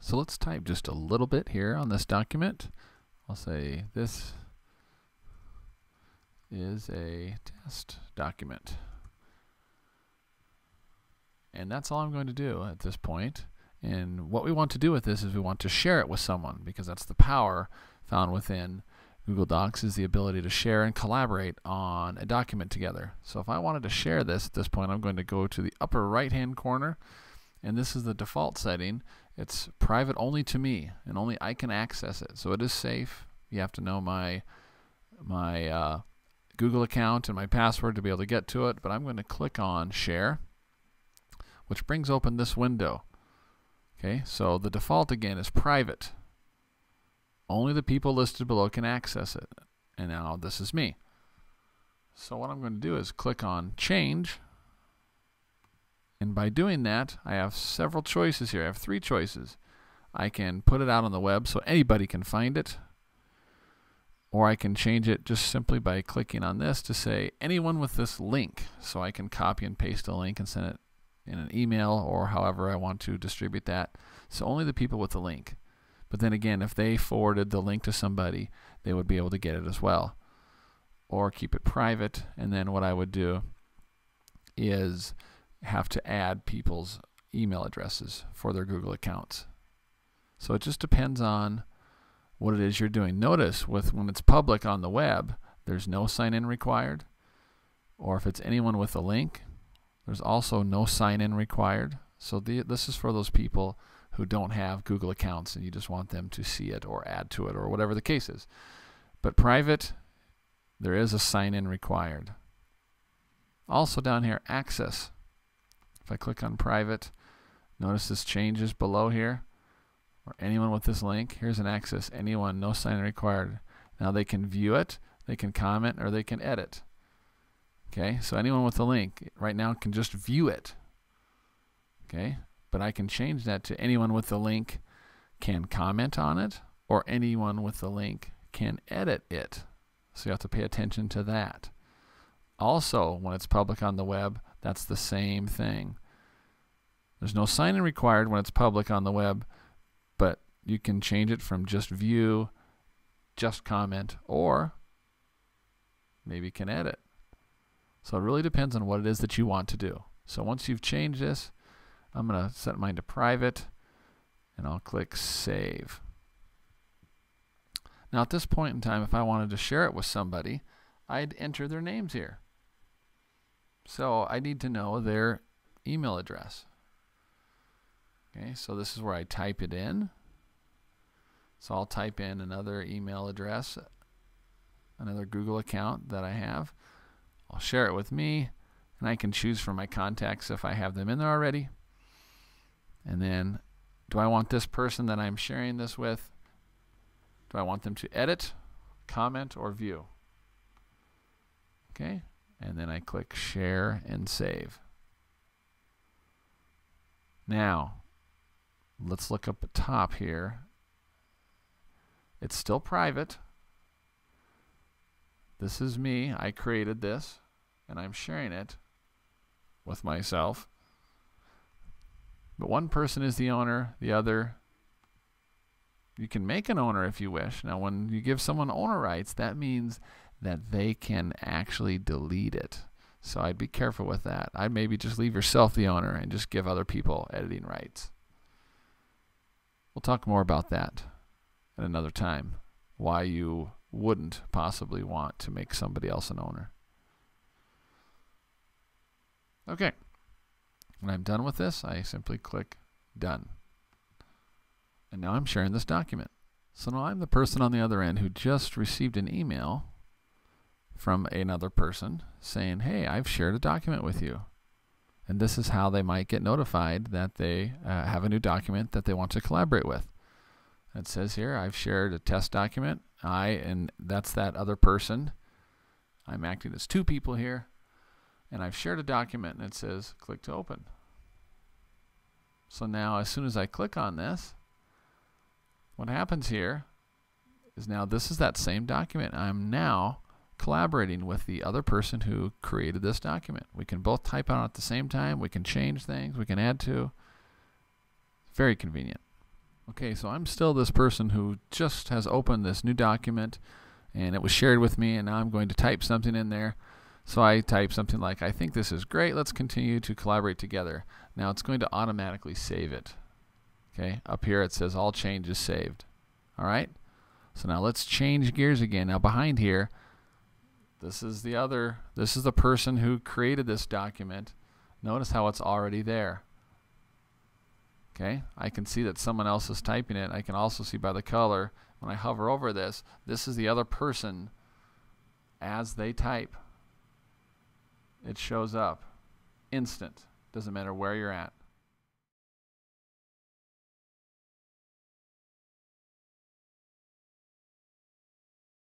So let's type just a little bit here on this document. I'll say this is a test document. And that's all I'm going to do at this point. And what we want to do with this is we want to share it with someone, because that's the power found within Google Docs, is the ability to share and collaborate on a document together. So if I wanted to share this at this point, I'm going to go to the upper right hand corner, and this is the default setting. It's private only to me, and only I can access it. So it is safe. You have to know my Google account and my password to be able to get to it, but I'm going to click on share, which brings open this window. Okay, so the default again is private. Only the people listed below can access it. And now this is me. So what I'm going to do is click on change. And by doing that, I have several choices here. I have 3 choices. I can put it out on the web so anybody can find it. Or I can change it just simply by clicking on this to say anyone with this link. So I can copy and paste a link and send it in an email or however I want to distribute that. So only the people with the link. But then again, if they forwarded the link to somebody, they would be able to get it as well. Or keep it private, and then what I would do is have to add people's email addresses for their Google accounts. So it just depends on what it is you're doing. Notice when it's public on the web, there's no sign-in required. Or if it's anyone with a link, there's also no sign-in required. So this is for those people who don't have Google accounts and you just want them to see it or add to it or whatever the case is. But private, there is a sign-in required. Also down here, access. If I click on private, notice this changes below here. Or anyone with this link, here's an access, anyone, no sign-in required. Now they can view it, they can comment, or they can edit. Okay, so anyone with the link right now can just view it. Okay, but I can change that to anyone with the link can comment on it, or anyone with the link can edit it. So you have to pay attention to that. Also, when it's public on the web, that's the same thing. There's no sign-in required when it's public on the web, but you can change it from just view, just comment, or maybe can edit. So it really depends on what it is that you want to do. So once you've changed this, I'm going to set mine to private, and I'll click Save. Now at this point in time, if I wanted to share it with somebody, I'd enter their names here. So I need to know their email address. Okay, so this is where I type it in. So I'll type in another email address, another Google account that I have. I'll share it with me, and I can choose from my contacts if I have them in there already. And then, do I want this person that I'm sharing this with, do I want them to edit, comment, or view? Okay, and then I click Share and Save. Now, let's look up at the top here. It's still private. This is me. I created this, and I'm sharing it with myself. But one person is the owner, the other, you can make an owner if you wish. Now, when you give someone owner rights, that means that they can actually delete it. So I'd be careful with that. I'd maybe just leave yourself the owner and just give other people editing rights. We'll talk more about that at another time, why you wouldn't possibly want to make somebody else an owner. Okay, when I'm done with this, I simply click Done. And now I'm sharing this document. So now I'm the person on the other end who just received an email from another person saying, hey, I've shared a document with you. And this is how they might get notified that they have a new document that they want to collaborate with. It says here, I've shared a test document. And that's that other person. I'm acting as 2 people here. And I've shared a document, and it says, click to open. So now, as soon as I click on this, what happens here is now this is that same document. I'm now collaborating with the other person who created this document. We can both type on it at the same time. We can change things. We can add to. Very convenient. Okay, so I'm still this person who just has opened this new document and it was shared with me, and now I'm going to type something in there. So I type something like, I think this is great, let's continue to collaborate together. Now it's going to automatically save it. Okay, up here it says all changes saved. Alright, so now let's change gears again. Now behind here, this is the person who created this document. Notice how it's already there. Okay, I can see that someone else is typing it. I can also see by the color, when I hover over this, this is the other person as they type. It shows up. Instant. Doesn't matter where you're at.